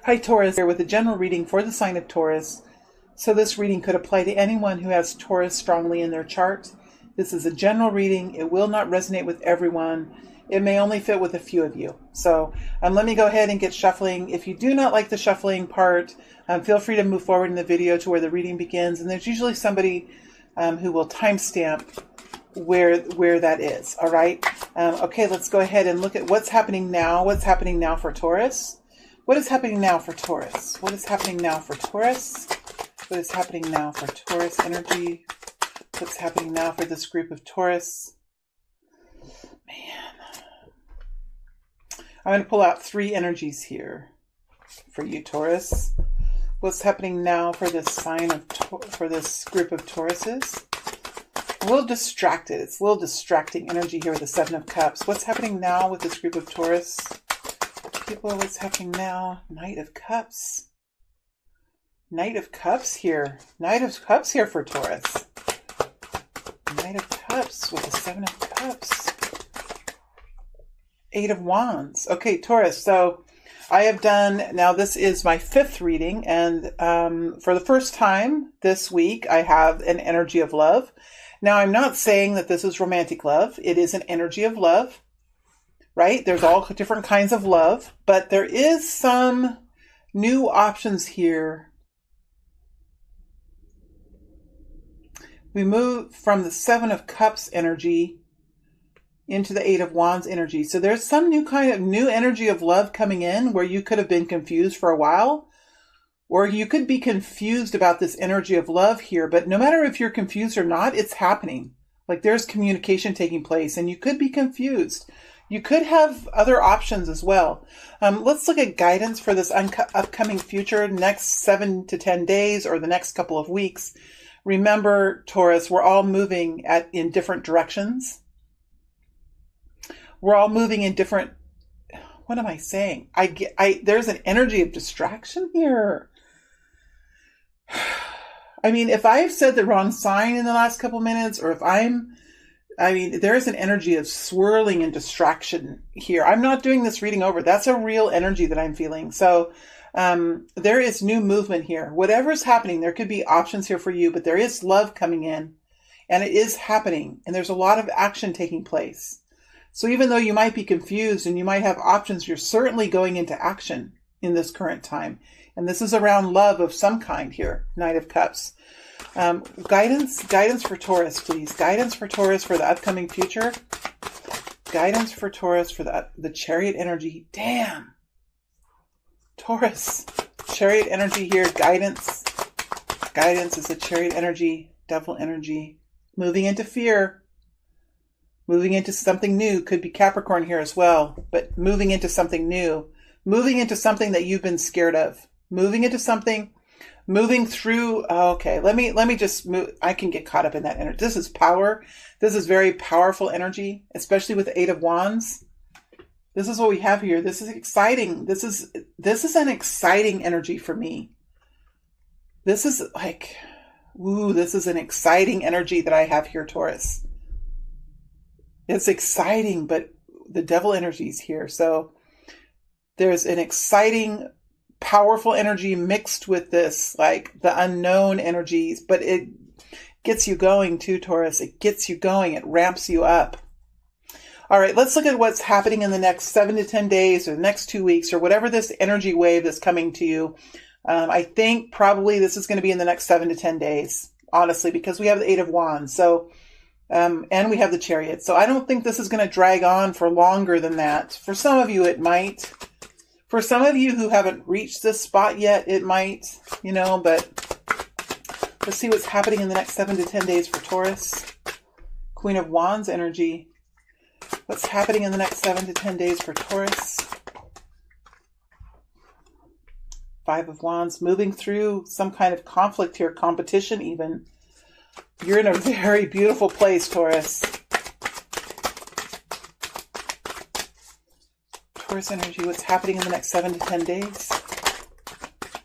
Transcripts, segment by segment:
Hi Taurus, here with a general reading for the sign of Taurus. So this reading could apply to anyone who has Taurus strongly in their chart. This is a general reading. It will not resonate with everyone. It may only fit with a few of you. So let me go ahead and get shuffling. If you do not like the shuffling part, feel free to move forward in the video to where the reading begins. And there's usually somebody who will timestamp where that is. All right. Okay, let's go ahead and look at what's happening now. What's happening now for Taurus? What is happening now for Taurus? What is happening now for Taurus? What is happening now for Taurus energy? What's happening now for this group of Taurus? Man. I'm going to pull out 3 energies here for you, Taurus. What's happening now for this sign of for this group of Tauruses? A little distracted. It's a little distracting energy here with the 7 of Cups. What's happening now with this group of Taurus? People, what's happening now? Knight of Cups. Knight of Cups here. Knight of Cups here for Taurus. Knight of Cups with the 7 of Cups. 8 of Wands. Okay, Taurus. So I have done, now this is my 5th reading, and for the first time this week, I have an energy of love. Now, I'm not saying that this is romantic love. It is an energy of love. Right? There's all different kinds of love, but there is some new options here. We move from the 7 of Cups energy into the 8 of Wands energy. So there's some new kind of new energy of love coming in where you could have been confused for a while, or you could be confused about this energy of love here. But no matter if you're confused or not, it's happening. Like there's communication taking place and you could be confused. You could have other options as well. Let's look at guidance for this upcoming future, next 7 to 10 days or the next couple of weeks. Remember, Taurus, we're all moving in different directions. We're all moving in different, what am I saying? There's an energy of distraction here. I mean, if I've said the wrong sign in the last couple minutes, or if there is an energy of swirling and distraction here. I'm not doing this reading over. That's a real energy that I'm feeling. So there is new movement here. Whatever's happening, there could be options here for you, but there is love coming in and it is happening. And there's a lot of action taking place. So even though you might be confused and you might have options, you're certainly going into action in this current time. And this is around love of some kind here, Knight of Cups. Guidance for Taurus, please. Guidance for Taurus for the upcoming future. Guidance for Taurus for the Chariot energy. Damn. Taurus. Chariot energy here. Guidance. Guidance is the Chariot energy. Devil energy. Moving into fear. Moving into something new. Could be Capricorn here as well. But moving into something new. Moving into something that you've been scared of. Moving into something. Moving through, okay, let me just move. I can get caught up in that energy. This is power. This is very powerful energy, especially with the 8 of Wands. This is what we have here. This is exciting. This is an exciting energy for me. This is like, ooh, this is an exciting energy that I have here, Taurus. It's exciting, but the devil energy is here. So there's an exciting powerful energy mixed with this, like the unknown energies, but it gets you going too, Taurus. It gets you going. It ramps you up. All right, let's look at what's happening in the next 7 to 10 days or the next 2 weeks or whatever this energy wave is coming to you. I think probably this is going to be in the next 7 to 10 days, honestly, because we have the 8 of Wands. So, and we have the Chariot. So I don't think this is going to drag on for longer than that. For some of you, it might. For some of you who haven't reached this spot yet, it might, but let's see what's happening in the next 7 to 10 days for Taurus. Queen of Wands energy. What's happening in the next 7 to 10 days for Taurus? 5 of Wands, moving through some kind of conflict here, competition even. You're in a very beautiful place, Taurus. Taurus energy, what's happening in the next 7 to 10 days?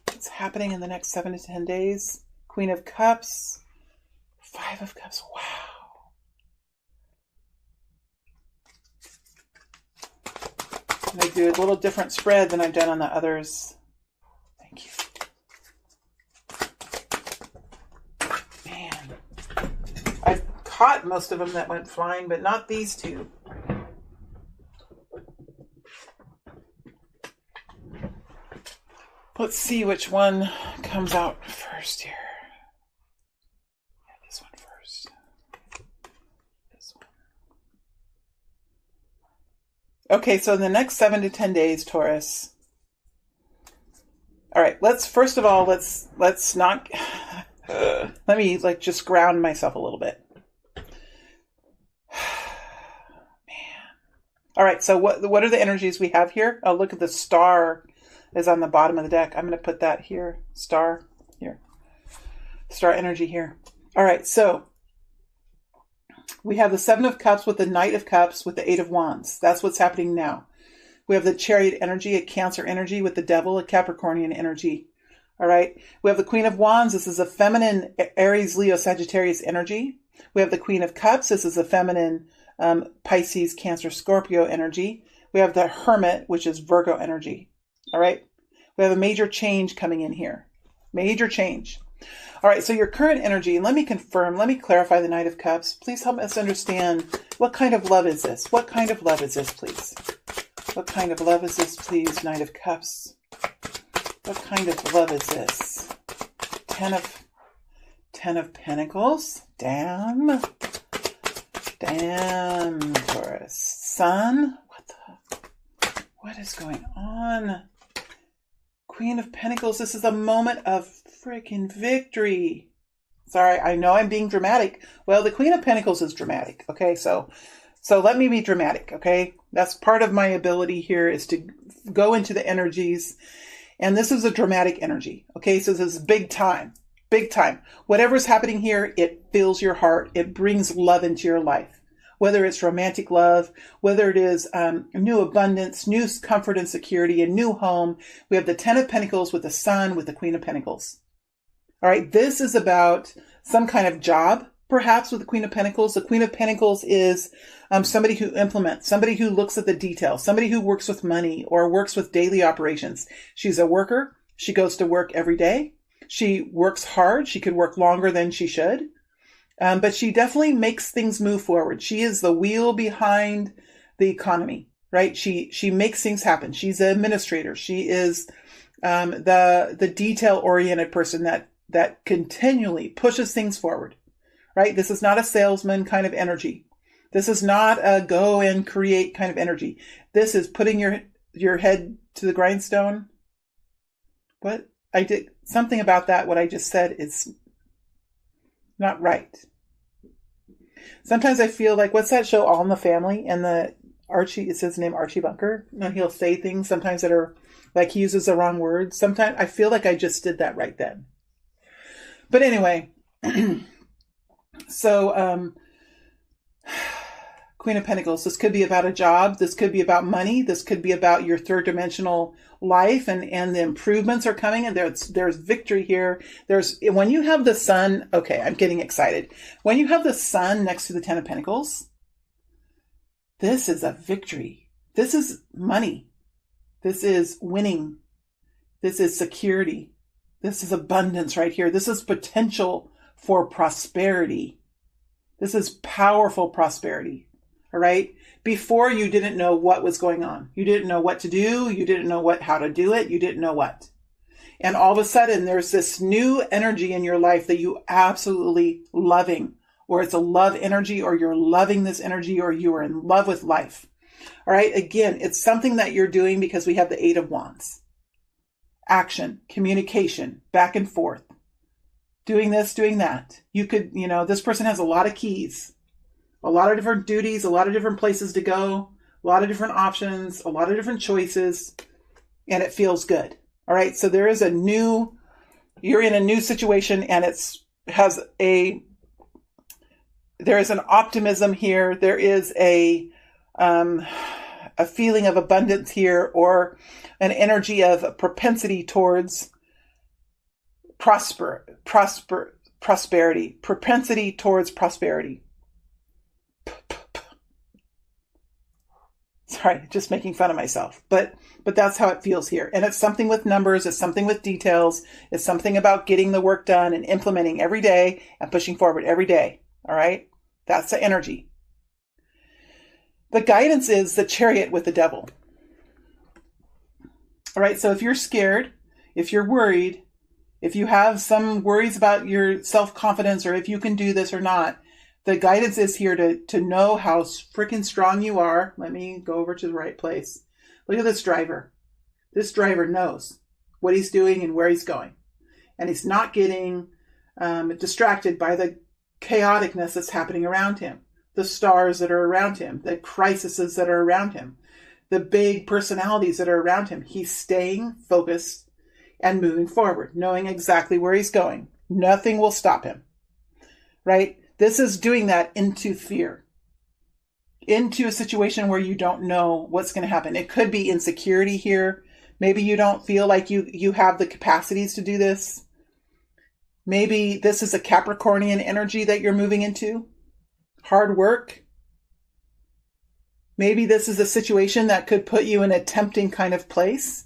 What's happening in the next 7 to 10 days? Queen of Cups, 5 of Cups, wow. I'm going to do a little different spread than I've done on the others. Thank you. Man. I've caught most of them that went flying, but not these two. Let's see which one comes out first here. Yeah, this one first. This one. Okay, so in the next 7 to 10 days, Taurus. All right, let's not. Let me just ground myself a little bit. Man. All right, so what are the energies we have here? Oh, look at the star is on the bottom of the deck. I'm going to put that here. Star here. Star energy here. All right, so we have the Seven of Cups with the Knight of Cups with the Eight of Wands. That's what's happening now. We have the Chariot energy, a Cancer energy with the Devil, a Capricornian energy. All right. We have the Queen of Wands. This is a feminine Aries, Leo, Sagittarius energy. We have the Queen of Cups. This is a feminine Pisces, Cancer, Scorpio energy. We have the Hermit, which is Virgo energy. All right. We have a major change coming in here. Major change. All right. So your current energy, and let me clarify the Knight of Cups. Please help us understand what kind of love is this? What kind of love is this, please? What kind of love is this, please, Knight of Cups? What kind of love is this? Ten of Pentacles. Damn, Taurus. Sun. What is going on? Queen of Pentacles. This is a moment of freaking victory. Sorry, I know I'm being dramatic. Well, the Queen of Pentacles is dramatic. Okay, so let me be dramatic. Okay, that's part of my ability here is to go into the energies. And this is a dramatic energy. Okay, so this is big time. Big time. Whatever's happening here, it fills your heart. It brings love into your life. Whether it's romantic love, whether it is new abundance, new comfort and security, a new home. We have the Ten of Pentacles with the Sun, with the Queen of Pentacles. All right, this is about some kind of job, perhaps with the Queen of Pentacles. The Queen of Pentacles is somebody who implements, somebody who looks at the details, somebody who works with money or works with daily operations. She's a worker. She goes to work every day. She works hard. She could work longer than she should. But she definitely makes things move forward. She is the wheel behind the economy, right? She makes things happen. She's an administrator. She is the detail-oriented person that continually pushes things forward, right? This is not a salesman kind of energy. This is not a go and create kind of energy. This is putting your head to the grindstone. What? I did something about that. What I just said is not right. Sometimes I feel like, what's that show, All in the Family? And Archie, it's his name, Archie Bunker. And he'll say things sometimes that are like he uses the wrong words. Sometimes I feel like I just did that right then. But anyway, so Queen of Pentacles, this could be about a job. This could be about money. This could be about your third dimensional life, and the improvements are coming, and there's victory here. When you have the Sun, okay, I'm getting excited. When you have the Sun next to the Ten of Pentacles, this is a victory. This is money. This is winning. This is security. This is abundance right here. This is potential for prosperity. This is powerful prosperity. All right. Before, you didn't know what was going on. You didn't know what to do. You didn't know how to do it. You didn't know what. And all of a sudden, there's this new energy in your life that you absolutely loving, or it's a love energy, or you're loving this energy, or you are in love with life. All right. Again, it's something that you're doing because we have the Eight of Wands. Action, communication, back and forth, doing this, doing that. You could, this person has a lot of keys. A lot of different duties, a lot of different places to go, a lot of different options, a lot of different choices, and it feels good. All right. So you're in a new situation, and there is an optimism here. There is a feeling of abundance here, or an energy of a propensity towards prosperity, propensity towards prosperity. Sorry, just making fun of myself. But that's how it feels here. And it's something with numbers. It's something with details. It's something about getting the work done and implementing every day and pushing forward every day. All right. That's the energy. The guidance is the Chariot with the Devil. All right. So if you're scared, if you're worried, if you have some worries about your self-confidence or if you can do this or not, the guidance is here to know how freaking strong you are. Let me go over to the right place. Look at this driver. This driver knows what he's doing and where he's going. And he's not getting distracted by the chaoticness that's happening around him, the stars that are around him, the crises that are around him, the big personalities that are around him. He's staying focused and moving forward, knowing exactly where he's going. Nothing will stop him, right? This is doing that into fear, into a situation where you don't know what's going to happen. It could be insecurity here. Maybe you don't feel like you have the capacities to do this. Maybe this is a Capricornian energy that you're moving into. Hard work. Maybe this is a situation that could put you in a tempting kind of place.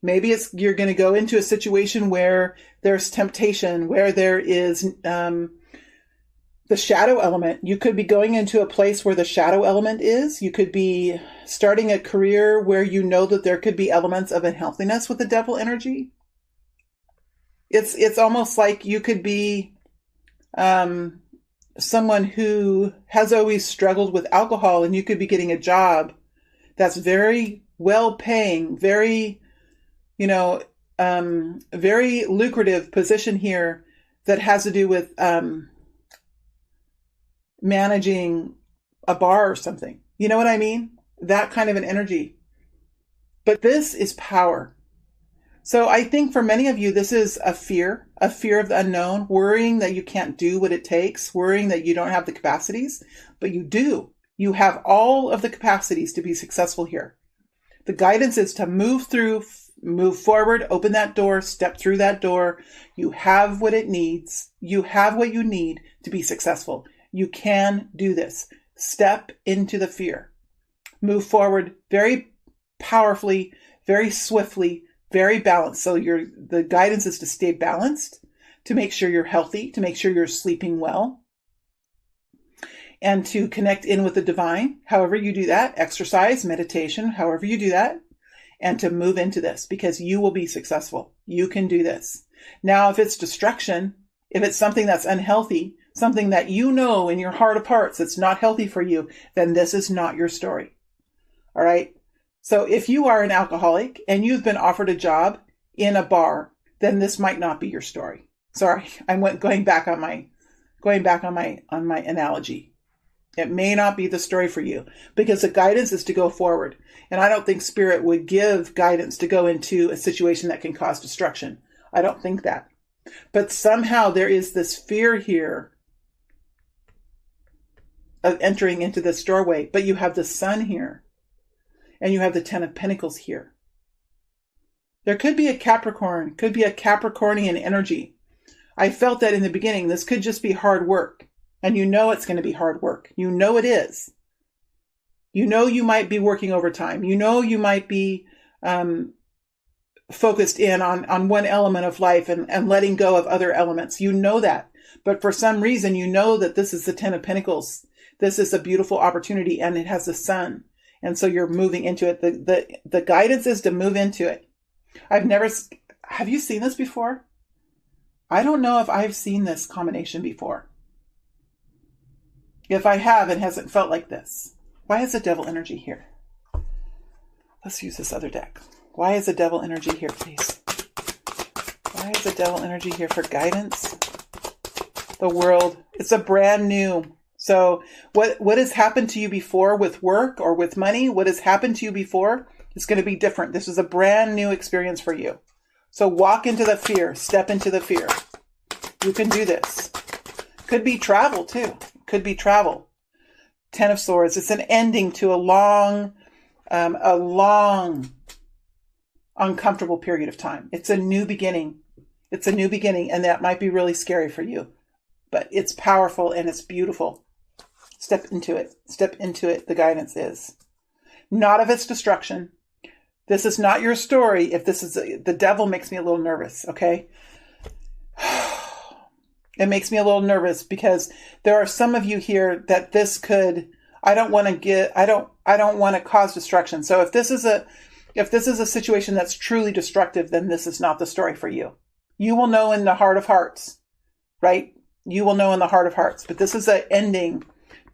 Maybe you're going to go into a situation where there's temptation, where there is the shadow element. You could be going into a place where the shadow element is. You could be starting a career where you know that there could be elements of unhealthiness with the devil energy. It's almost like you could be someone who has always struggled with alcohol, and you could be getting a job that's very well paying, very, very lucrative position here that has to do with managing a bar or something. You know what I mean? That kind of an energy. But this is power. So I think for many of you, this is a fear of the unknown, worrying that you can't do what it takes, worrying that you don't have the capacities, but you do. You have all of the capacities to be successful here. The guidance is to move forward, open that door, step through that door. You have what it needs. You have what you need to be successful. You can do this. Step into the fear. Move forward very powerfully, very swiftly, very balanced. So the guidance is to stay balanced, to make sure you're healthy, to make sure you're sleeping well, and to connect in with the divine. However you do that, exercise, meditation, however you do that, and to move into this because you will be successful. You can do this. Now, if it's destruction, if it's something that's unhealthy, something that you know in your heart of hearts that's not healthy for you, then this is not your story. All right. So if you are an alcoholic and you've been offered a job in a bar, then this might not be your story. Sorry, going back on my analogy. It may not be the story for you because the guidance is to go forward. And I don't think Spirit would give guidance to go into a situation that can cause destruction. I don't think that. But somehow there is this fear here of entering into this doorway. But you have the Sun here. And you have the Ten of Pentacles here. There could be a Capricorn, could be a Capricornian energy. I felt that in the beginning, this could just be hard work. And you know it's going to be hard work. You know it is. You know you might be working overtime. You know you might be focused in on one element of life and letting go of other elements. You know that. But for some reason, you know that this is the Ten of Pentacles. This is a beautiful opportunity and it has the Sun. And so you're moving into it. The guidance is to move into it. Have you seen this before? I don't know if I've seen this combination before. If I have, it hasn't felt like this. Why is the devil energy here? Let's use this other deck. Why is the devil energy here, please? Why is the devil energy here for guidance? The world. It's a brand new. So what has happened to you before with work or with money, what has happened to you before is going to be different. This is a brand new experience for you. So walk into the fear, step into the fear. You can do this. Could be travel too. Could be travel. Ten of Swords. It's an ending to a long, uncomfortable period of time. It's a new beginning. It's a new beginning, and that might be really scary for you. But it's powerful and it's beautiful. Step into it. Step into it, the guidance is. not of its destruction. This is not your story. If this is, the devil makes me a little nervous, okay? It makes me a little nervous because there are some of you here that this could, I don't want to cause destruction. So if this is a situation that's truly destructive, then this is not the story for you. You will know in the heart of hearts, right? You will know in the heart of hearts, but this is an ending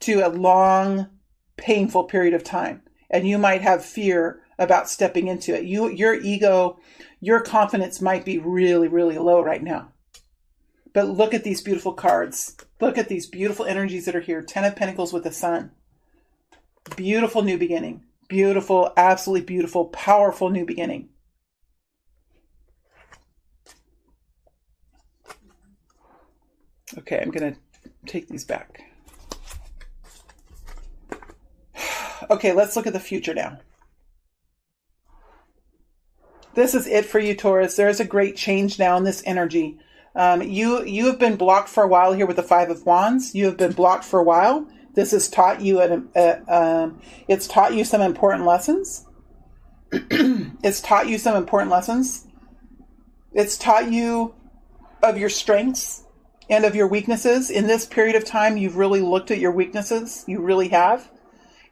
to a long, painful period of time. And you might have fear about stepping into it. Your ego, your confidence might be really, really low right now. But look at these beautiful cards. Look at these beautiful energies that are here. 10 of Pentacles with the Sun. Beautiful new beginning. Beautiful, absolutely beautiful, powerful new beginning. Okay, I'm going to take these back. Okay, let's look at the future now. This is it for you, Taurus. There is a great change now in this energy. You have been blocked for a while here with the Five of Wands. You have been blocked for a while. This has taught you it's taught you some important lessons. It's taught you some important lessons. It's taught you of your strengths and of your weaknesses. In this period of time, you've really looked at your weaknesses. You really have.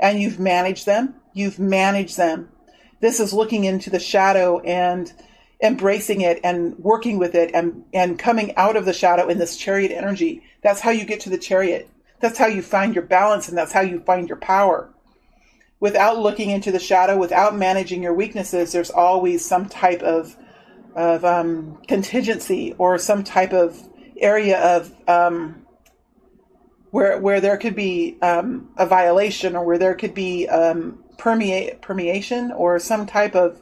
And you've managed them. You've managed them. This is looking into the shadow and embracing it and working with it and coming out of the shadow in this Chariot energy. That's how you get to the Chariot. That's how you find your balance, and that's how you find your power. Without looking into the shadow, without managing your weaknesses, there's always some type of contingency or some type of area of where there could be a violation, or where there could be permeation or some type of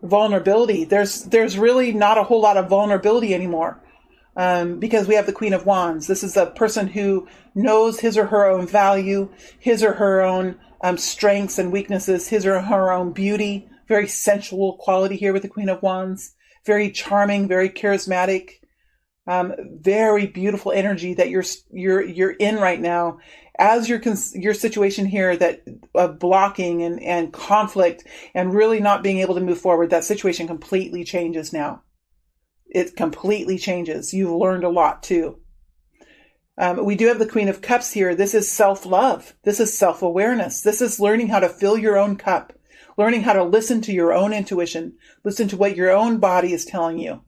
vulnerability. There's really not a whole lot of vulnerability anymore, because we have the Queen of Wands. This is a person who knows his or her own value, his or her own strengths and weaknesses, his or her own beauty. Very sensual quality here with the Queen of Wands. Very charming, very charismatic, very beautiful energy that you're in right now. As your situation here that of blocking and conflict and really not being able to move forward, that situation completely changes now. It completely changes. You've learned a lot too. We do have the Queen of Cups here. This is self-love. This is self-awareness. This is learning how to fill your own cup, learning how to listen to your own intuition, listen to what your own body is telling you,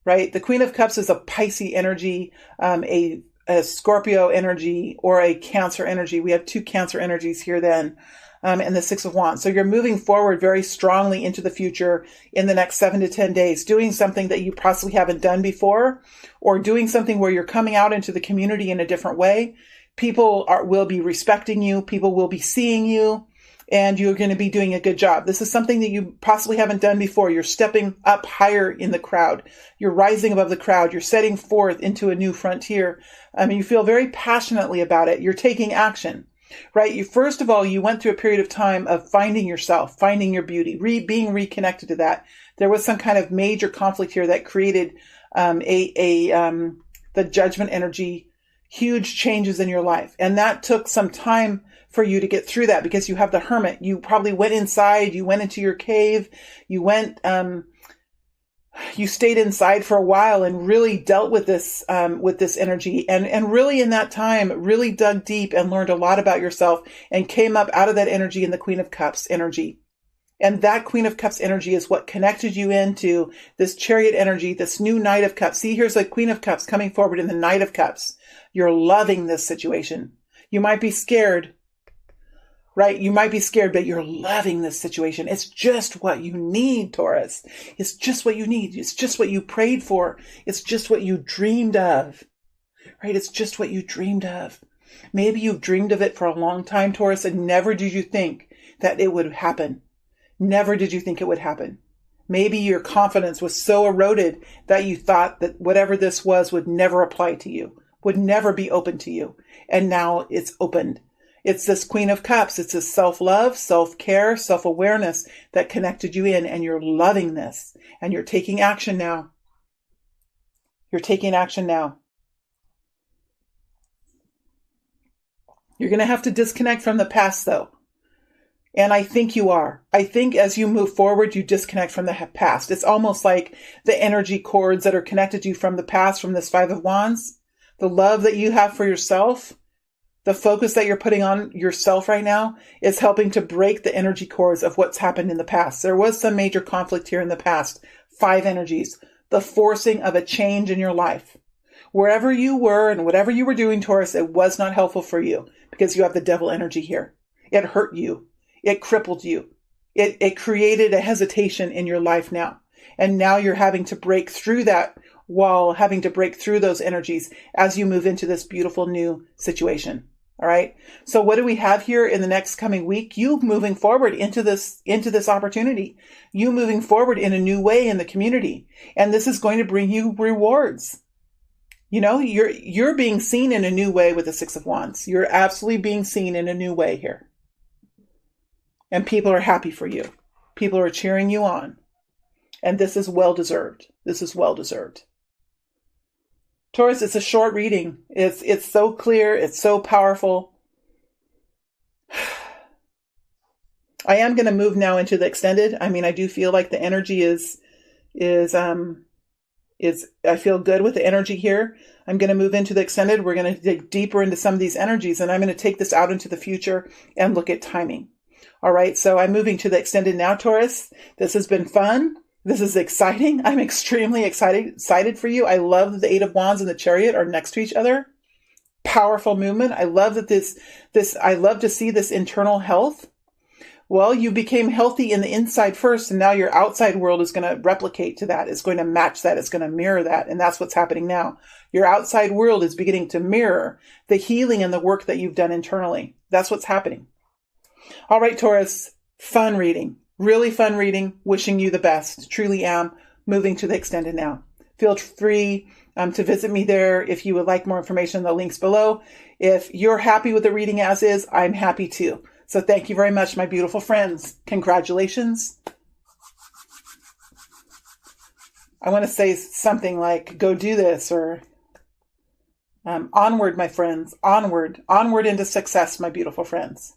right? The Queen of Cups is a Pisces energy, a Scorpio energy, or a Cancer energy. We have two Cancer energies here then, and the Six of Wands. So you're moving forward very strongly into the future in the next 7 to 10 days, doing something that you possibly haven't done before, or doing something where you're coming out into the community in a different way. People will be respecting you. People will be seeing you, and you're going to be doing a good job. This is something that you possibly haven't done before. You're stepping up higher in the crowd. You're rising above the crowd. You're setting forth into a new frontier. You feel very passionately about it. You're taking action, right? First of all, you went through a period of time of finding yourself, finding your beauty, being reconnected to that. There was some kind of major conflict here that created the judgment energy, huge changes in your life. And that took some time for you to get through that, because you have the Hermit. You probably went inside, you went into your cave, you stayed inside for a while and really dealt with this energy. And really in that time, really dug deep and learned a lot about yourself and came up out of that energy in the Queen of Cups energy. And that Queen of Cups energy is what connected you into this Chariot energy, this new Knight of Cups. See, here's the Queen of Cups coming forward in the Knight of Cups. You're loving this situation. You might be scared, right? You might be scared, but you're loving this situation. It's just what you need, Taurus. It's just what you need. It's just what you prayed for. It's just what you dreamed of, right? It's just what you dreamed of. Maybe you've dreamed of it for a long time, Taurus, and never did you think that it would happen. Never did you think it would happen. Maybe your confidence was so eroded that you thought that whatever this was would never apply to you, would never be open to you. And now it's opened. It's this Queen of Cups. It's this self-love, self-care, self-awareness that connected you in, and you're loving this. And you're taking action now. You're taking action now. You're going to have to disconnect from the past, though. And I think you are. I think as you move forward, you disconnect from the past. It's almost like the energy cords that are connected to you from the past, from this Five of Wands, the love that you have for yourself, the focus that you're putting on yourself right now is helping to break the energy cords of what's happened in the past. There was some major conflict here in the past. 5 energies, the forcing of a change in your life. Wherever you were and whatever you were doing, Taurus, it was not helpful for you because you have the devil energy here. It hurt you. It crippled you. It created a hesitation in your life now. And now you're having to break through that wall, having to break through those energies as you move into this beautiful new situation. All right. So what do we have here in the next coming week? You moving forward into this opportunity, you moving forward in a new way in the community. And this is going to bring you rewards. You know, you're being seen in a new way with the 6 of Wands. You're absolutely being seen in a new way here. And people are happy for you. People are cheering you on. And this is well deserved. This is well deserved. Taurus, it's a short reading. It's so clear. It's so powerful. I am going to move now into the extended. I mean, I do feel like the energy is I feel good with the energy here. I'm going to move into the extended. We're going to dig deeper into some of these energies, and I'm going to take this out into the future and look at timing. All right. So I'm moving to the extended now, Taurus. This has been fun. This is exciting. I'm extremely excited for you. I love that the 8 of Wands and the Chariot are next to each other. Powerful movement. I love that I love to see this internal health. Well, you became healthy in the inside first, and now your outside world is going to replicate to that. It's going to match that. It's going to mirror that. And that's what's happening now. Your outside world is beginning to mirror the healing and the work that you've done internally. That's what's happening. All right, Taurus, fun reading. Really fun reading. Wishing you the best. Truly am. Moving to the extended now. Feel free to visit me there if you would like more information. The links below. If you're happy with the reading as is, I'm happy too. So thank you very much, my beautiful friends. Congratulations. I want to say something like, go do this, or onward, my friends. Onward into success, my beautiful friends.